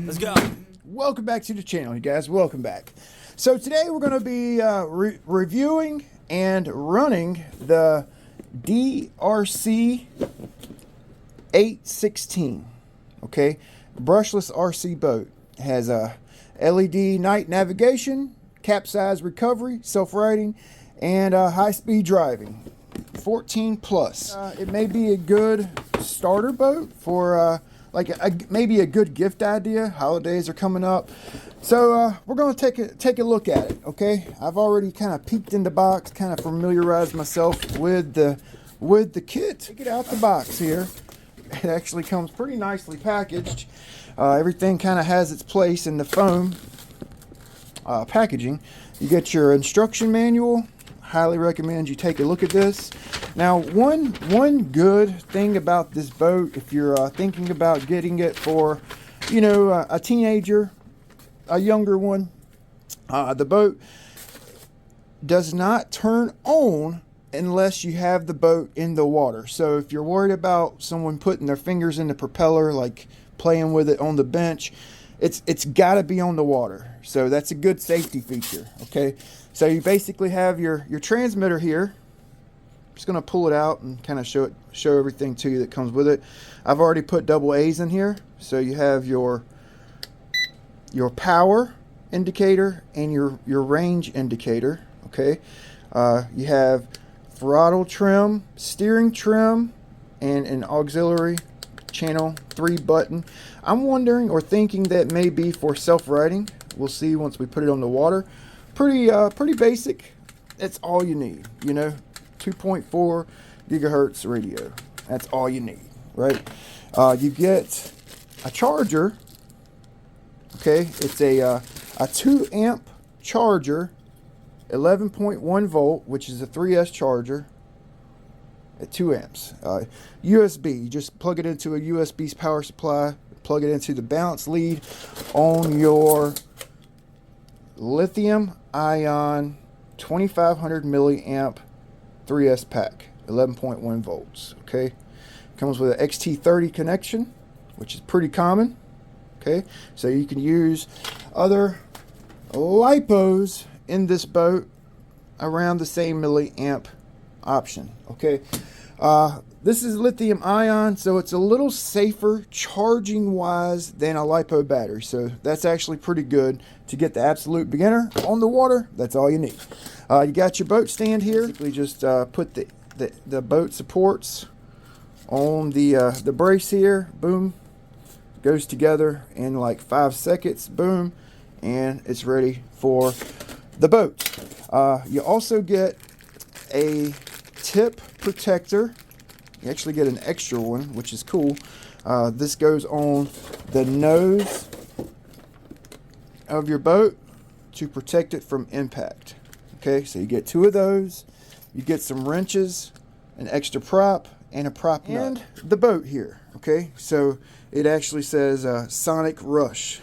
Let's go. Welcome back to the channel, you guys. Welcome back. So today we're going to be reviewing and running the DeeRC 816. Okay, brushless RC boat. It has a LED night navigation, capsize recovery, self-righting, and high-speed driving. 14 plus. It may be a good starter boat for maybe a good gift idea. Holidays are coming up, so we're going to take a look at it. Okay, I've already kind of peeked in the box, kind of familiarized myself with the kit. Take it out the box here. It actually comes pretty nicely packaged. Everything kind of has its place in the foam packaging. You get your instruction manual. Highly recommend you take a look at this. Now, one good thing about this boat, if you're thinking about getting it for, you know, a teenager, a younger one, the boat does not turn on unless you have the boat in the water. So if you're worried about someone putting their fingers in the propeller, like playing with it on the bench, it's got to be on the water. So that's a good safety feature. Okay, so you basically have your transmitter here. Just gonna pull it out and kind of show everything to you that comes with it. I've already put double A's in here, so you have your power indicator and your range indicator. Okay, you have throttle trim, steering trim, and an auxiliary channel 3 button. I'm wondering or thinking that may be for self-righting. We'll see once we put it on the water. Pretty basic. That's all you need, you know. 2.4 gigahertz radio. That's all you need, right? You get a charger. Okay, it's a 2 amp charger, 11.1 volt, which is a 3S charger at 2 amps. USB, you just plug it into a USB power supply, plug it into the balance lead on your lithium ion 2500 milliamp 3S pack, 11.1 volts. Okay, comes with an XT30 connection, which is pretty common. Okay, so you can use other lipos in this boat around the same milliamp option. Okay, this is lithium ion, so it's a little safer charging wise than a lipo battery, so that's actually pretty good to get the absolute beginner on the water. That's all you need. You got your boat stand here. Basically just put the boat supports on the brace here. Boom, goes together in like 5 seconds. Boom, and it's ready for the boat. You also get a tip protector. You actually get an extra one, which is cool. This goes on the nose of your boat to protect it from impact. Okay, so you get 2 of those. You get some wrenches, an extra prop, and a prop nut. And the boat here. Okay, so it actually says Sonic Rush.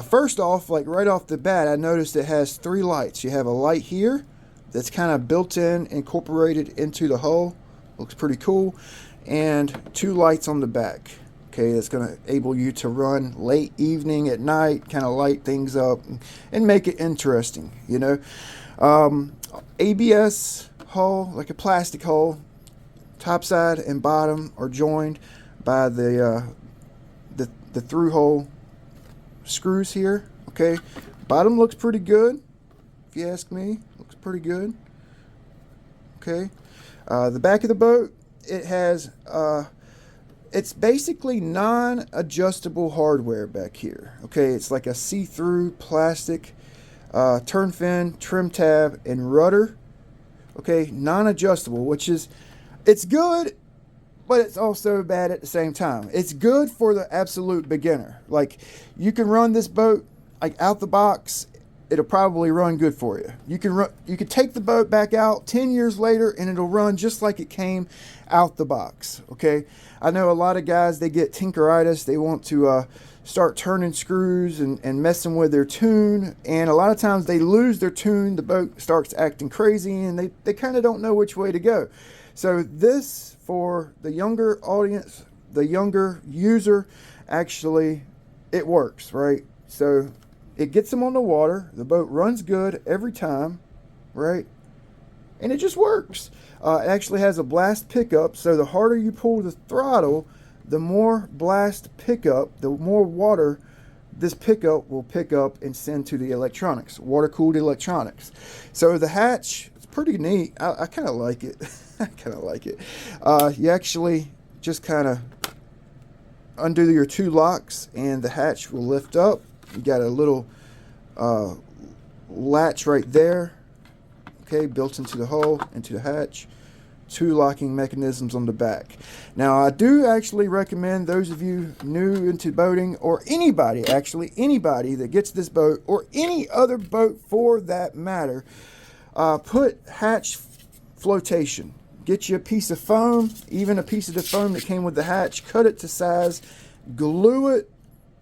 First off, like right off the bat, I noticed it has 3 lights. You have a light here that's kind of built in, incorporated into the hull. Looks pretty cool. And 2 lights on the back. Okay, that's going to enable you to run late evening, at night, kind of light things up and make it interesting, you know. ABS hull, like a plastic hull. Top side and bottom are joined by the through hole screws here. Okay, bottom looks pretty good, if you ask me. Looks pretty good. Okay, the back of the boat, it has it's basically non-adjustable hardware back here. Okay, it's like a see-through plastic turn fin, trim tab, and rudder. Okay, non-adjustable, which is, it's good, but it's also bad at the same time. It's good for the absolute beginner. Like, you can run this boat like out the box it'll probably run good for you. You can take the boat back out 10 years later and it'll run just like it came out the box. Okay, I know a lot of guys, they get tinkeritis. They want to start turning screws and messing with their tune, and a lot of times they lose their tune. The boat starts acting crazy and they kind of don't know which way to go. So this, for the younger audience, the younger user, actually it works, right? So it gets them on the water. The boat runs good every time, right? And it just works. It actually has a blast pickup, so the harder you pull the throttle, the more blast pickup, the more water this pickup will pick up and send to the electronics, water-cooled electronics. So the hatch, it's pretty neat. I kind of like it. I kind of like it. You actually just kind of undo your two locks and the hatch will lift up. You got a little latch right there, okay, built into the hull, into the hatch. Two locking mechanisms on the back. Now, I do actually recommend those of you new into boating, or anybody, actually anybody that gets this boat, or any other boat for that matter, put hatch flotation. Get you a piece of foam, even a piece of the foam that came with the hatch, cut it to size, glue it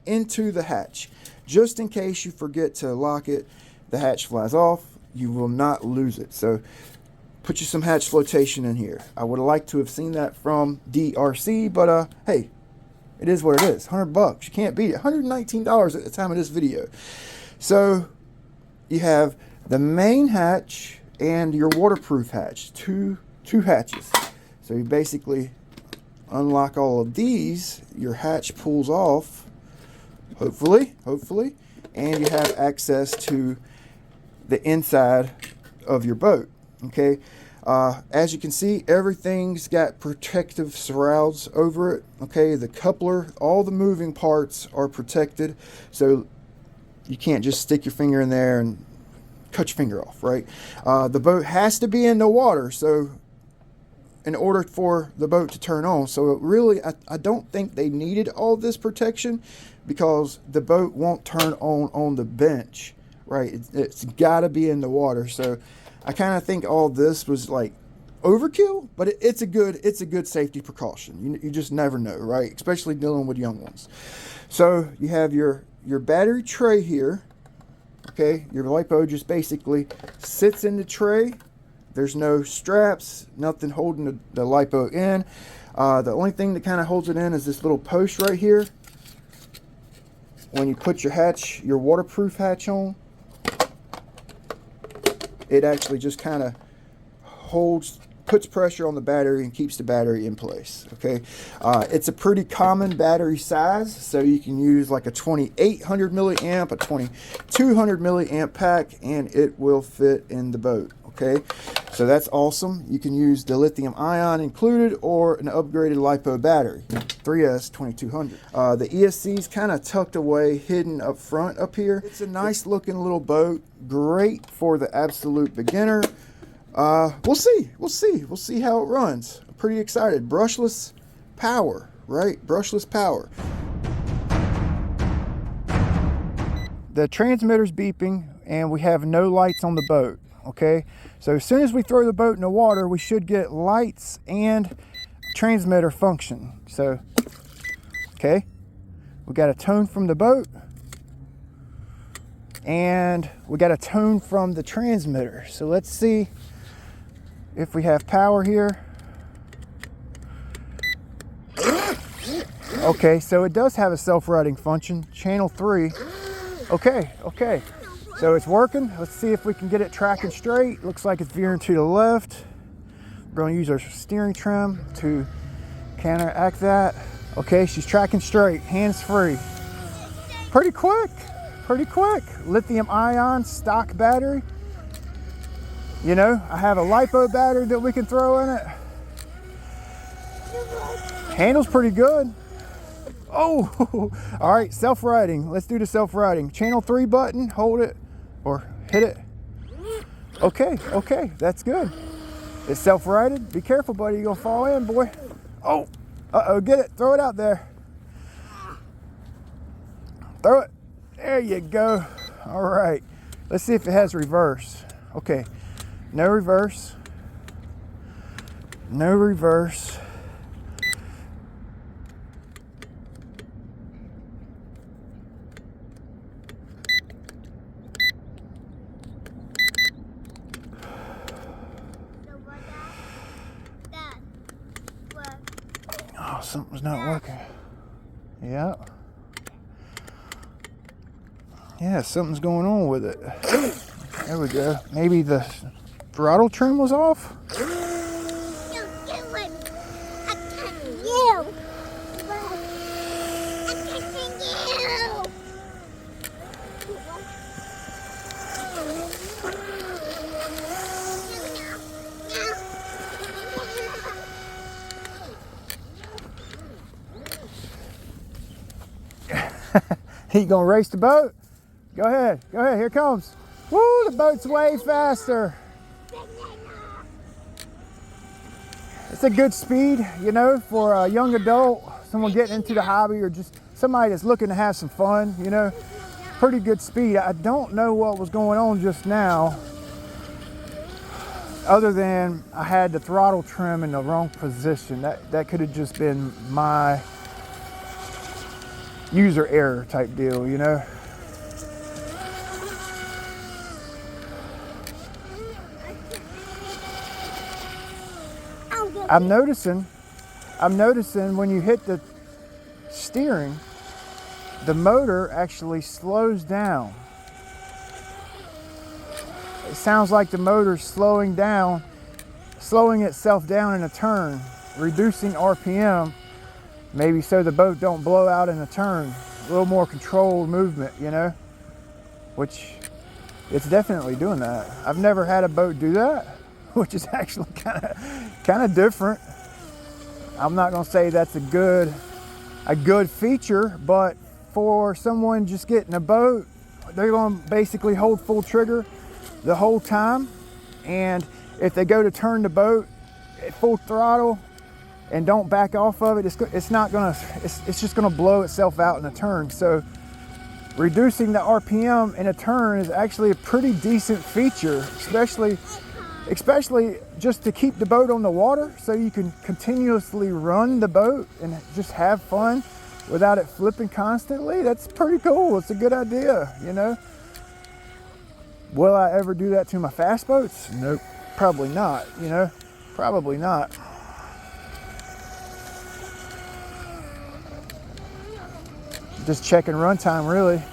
into the hatch. Just in case you forget to lock it, the hatch flies off, you will not lose it. So put you some hatch flotation in here. I would have liked to have seen that from DeeRC, but hey, it is what it is. $100, you can't beat it. $119 at the time of this video. So you have the main hatch and your waterproof hatch, two hatches. So you basically unlock all of these, your hatch pulls off, hopefully, and you have access to the inside of your boat. Okay, as you can see, everything's got protective surrounds over it. Okay, the coupler, all the moving parts are protected, so you can't just stick your finger in there and cut your finger off, right? The boat has to be in the water, so in order for the boat to turn on. So really, I don't think they needed all this protection, because the boat won't turn on the bench, right? It's got to be in the water. So I kind of think all this was like overkill, but it's a good safety precaution. You just never know, right? Especially dealing with young ones. So you have your battery tray here. Okay, your lipo just basically sits in the tray. There's no straps, nothing holding the lipo in. The only thing that kind of holds it in is this little post right here. When you put your hatch, your waterproof hatch on, it actually just kind of puts pressure on the battery and keeps the battery in place. Okay, it's a pretty common battery size, so you can use like a 2800 milliamp, a 2200 milliamp pack, and it will fit in the boat. Okay, so that's awesome. You can use the lithium ion included or an upgraded lipo battery, 3S 2200. The ESC is kind of tucked away, hidden up front up here. It's a nice looking little boat, great for the absolute beginner. We'll see how it runs. I'm pretty excited. Brushless power, right? Brushless power. The transmitter's beeping and we have no lights on the boat. Okay, so as soon as we throw the boat in the water, we should get lights and transmitter function. So, okay, we got a tone from the boat and we got a tone from the transmitter. So let's see if we have power here. Okay, so it does have a self-routing function, channel 3. Okay. So it's working. Let's see if we can get it tracking straight. Looks like it's veering to the left. We're going to use our steering trim to counteract that. Okay, she's tracking straight, hands free. Pretty quick. Lithium ion stock battery. You know, I have a lipo battery that we can throw in it. Handles pretty good. Oh, all right, self-riding. Let's do the self-riding. Channel 3 button, hold it or hit it. Okay, that's good. It's self-righted. Be careful, buddy, you're gonna fall in, boy. Oh, get it, throw it out there. Throw it, there you go. All right, Let's see if it has reverse. Okay, no reverse. No reverse. Oh, something's not working. Yeah. Yeah, something's going on with it. There we go. Maybe the throttle trim was off? He gonna race the boat? Go ahead, here it comes. Woo, the boat's way faster. It's a good speed, you know, for a young adult, someone getting into the hobby, or just somebody that's looking to have some fun, you know. Pretty good speed. I don't know what was going on just now, other than I had the throttle trim in the wrong position. That could have just been my user error type deal, you know. I'm noticing when you hit the steering, the motor actually slows down. It sounds like the motor's slowing itself down in a turn, reducing RPM, maybe so the boat don't blow out in a turn. A little more controlled movement, you know, which it's definitely doing that. I've never had a boat do that, which is actually kind of different. I'm not gonna say that's a good feature, but for someone just getting a boat, they're gonna basically hold full trigger the whole time, and if they go to turn the boat at full throttle and don't back off of it, it's just gonna blow itself out in a turn. So reducing the RPM in a turn is actually a pretty decent feature, especially just to keep the boat on the water, so you can continuously run the boat and just have fun without it flipping constantly. That's pretty cool. It's a good idea, you know. Will I ever do that to my fast boats? Nope, probably not, you know, probably not. Just checking runtime, really.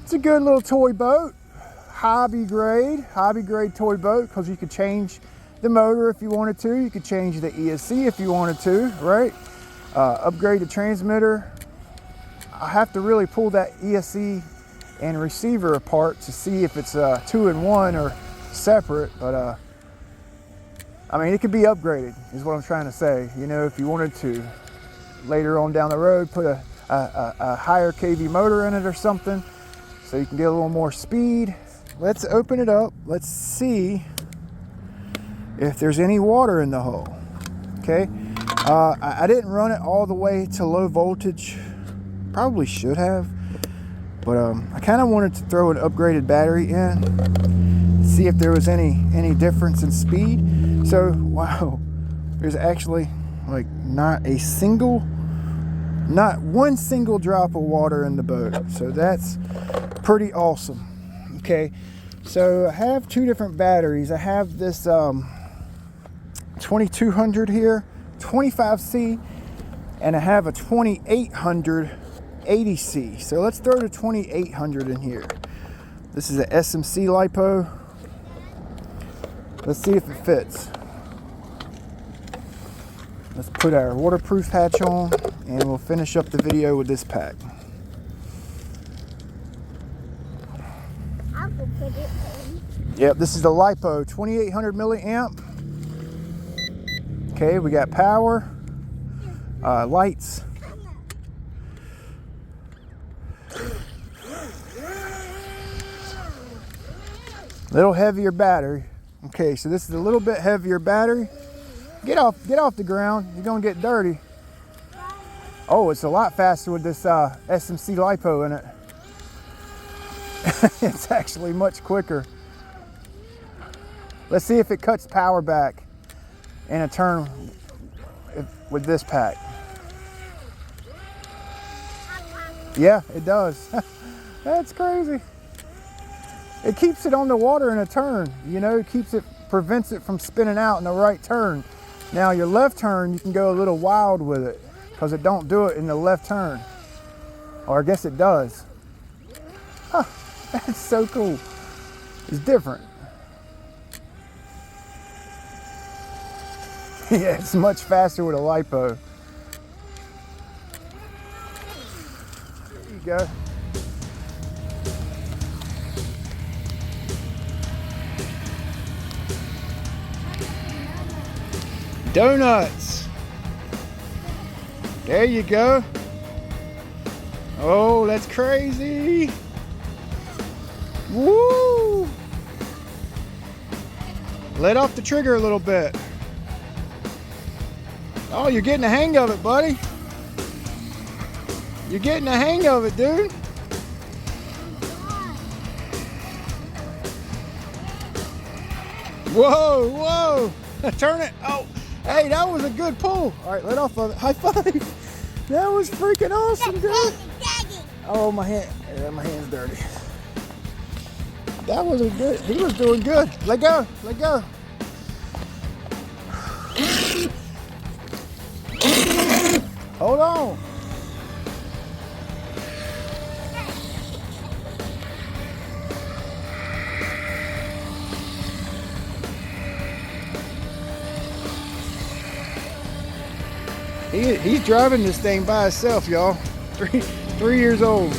It's a good little toy boat. Hobby grade toy boat, because you could change the motor if you wanted to. You could change the ESC if you wanted to, right? Upgrade the transmitter. I have to really pull that ESC and receiver apart to see if it's 2-in-1 or separate, but I mean, it could be upgraded is what I'm trying to say. You know, if you wanted to later on down the road put a higher kV motor in it or something, so you can get a little more speed. Let's open it up. Let's see if there's any water in the hull. Okay, I didn't run it all the way to low voltage. Probably should have, but I kind of wanted to throw an upgraded battery in, see if there was any difference in speed. So wow, there's actually like not one single drop of water in the boat. So that's pretty awesome. Okay, so I have two different batteries. I have this 2200 here, 25C, and I have a 2800 80C. So let's throw the 2800 in here. This is a SMC lipo. Let's see if it fits. Let's put our waterproof hatch on, and we'll finish up the video with this pack. Yep, this is the lipo 2800 milliamp. Okay, we got power, lights, little heavier battery. Okay, so this is a little bit heavier battery. Get off the ground, you're gonna get dirty. Oh, it's a lot faster with this SMC lipo in it. It's actually much quicker. Let's see if it cuts power back in a turn with this pack. Yeah, it does. That's crazy. It keeps it on the water in a turn, you know, prevents it from spinning out in the right turn. Now your left turn, you can go a little wild with it because it don't do it in the left turn. Or I guess it does. Huh, that's so cool. It's different. Yeah, it's much faster with a lipo. There you go. Donuts. There you go. Oh, that's crazy. Woo! Let off the trigger a little bit. Oh, you're getting the hang of it, buddy. You're getting the hang of it, dude. Whoa, whoa. Turn it. Oh, hey, that was a good pull. All right, let off of it. High five. That was freaking awesome, dude. Oh, my hand. Yeah, my hand's dirty. That was a good. He was doing good. Let go. Let go. Hold on. He's driving this thing by himself, y'all. Three years old.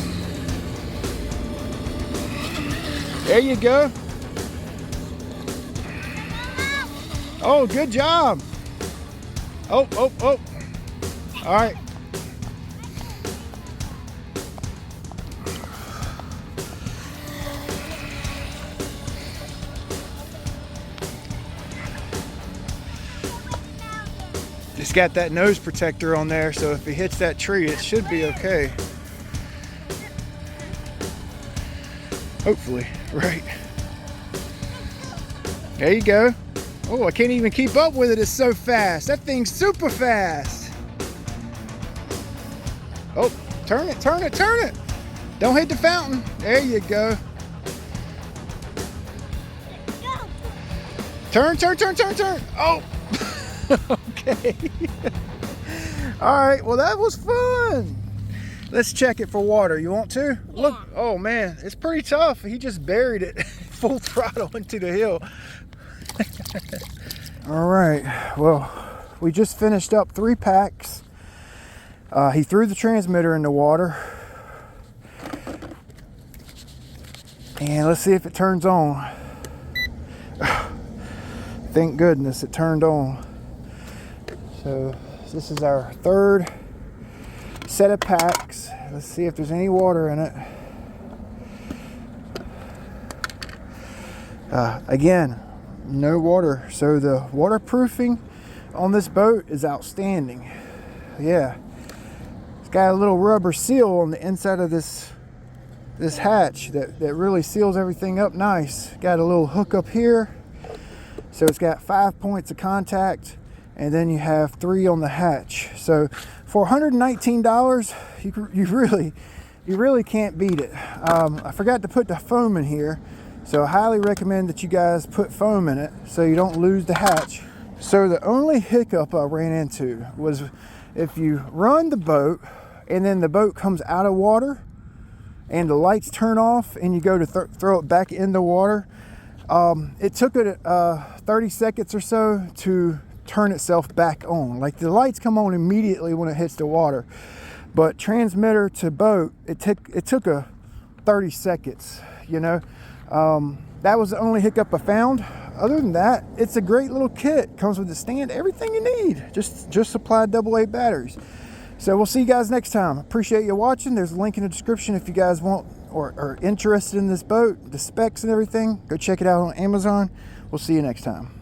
There you go. Oh, good job. Oh, oh, oh. All right. It's got that nose protector on there, so if he hits that tree, it should be okay. Hopefully, right. There you go. Oh, I can't even keep up with it. It's so fast. That thing's super fast. Oh, turn it, turn it, turn it. Don't hit the fountain. There you go. Turn, turn, turn, turn, turn. Oh, okay. All right, well, that was fun. Let's check it for water. You want to? Yeah. Look, oh man, it's pretty tough. He just buried it full throttle into the hill. All right, well, we just finished up 3 packs. He threw the transmitter in the water. And let's see if it turns on. Thank goodness it turned on. So this is our 3rd set of packs. Let's see if there's any water in it. Again, no water. So the waterproofing on this boat is outstanding. Yeah, it's got a little rubber seal on the inside of this hatch that really seals everything up nice. Got a little hook up here, so it's got 5 points of contact, and then you have 3 on the hatch. So for $119, you really can't beat it. I forgot to put the foam in here, so I highly recommend that you guys put foam in it so you don't lose the hatch. So the only hiccup I ran into was if you run the boat and then the boat comes out of water and the lights turn off and you go to throw it back in the water, it took it 30 seconds or so to turn itself back on. Like the lights come on immediately when it hits the water, but transmitter to boat, it took a 30 seconds, you know. That was the only hiccup I found. Other than that, it's a great little kit. Comes with the stand, everything you need. Just supply AA batteries. So we'll see you guys next time. Appreciate you watching. There's a link in the description if you guys want or are interested in this boat, the specs and everything. Go check it out on Amazon. We'll see you next time.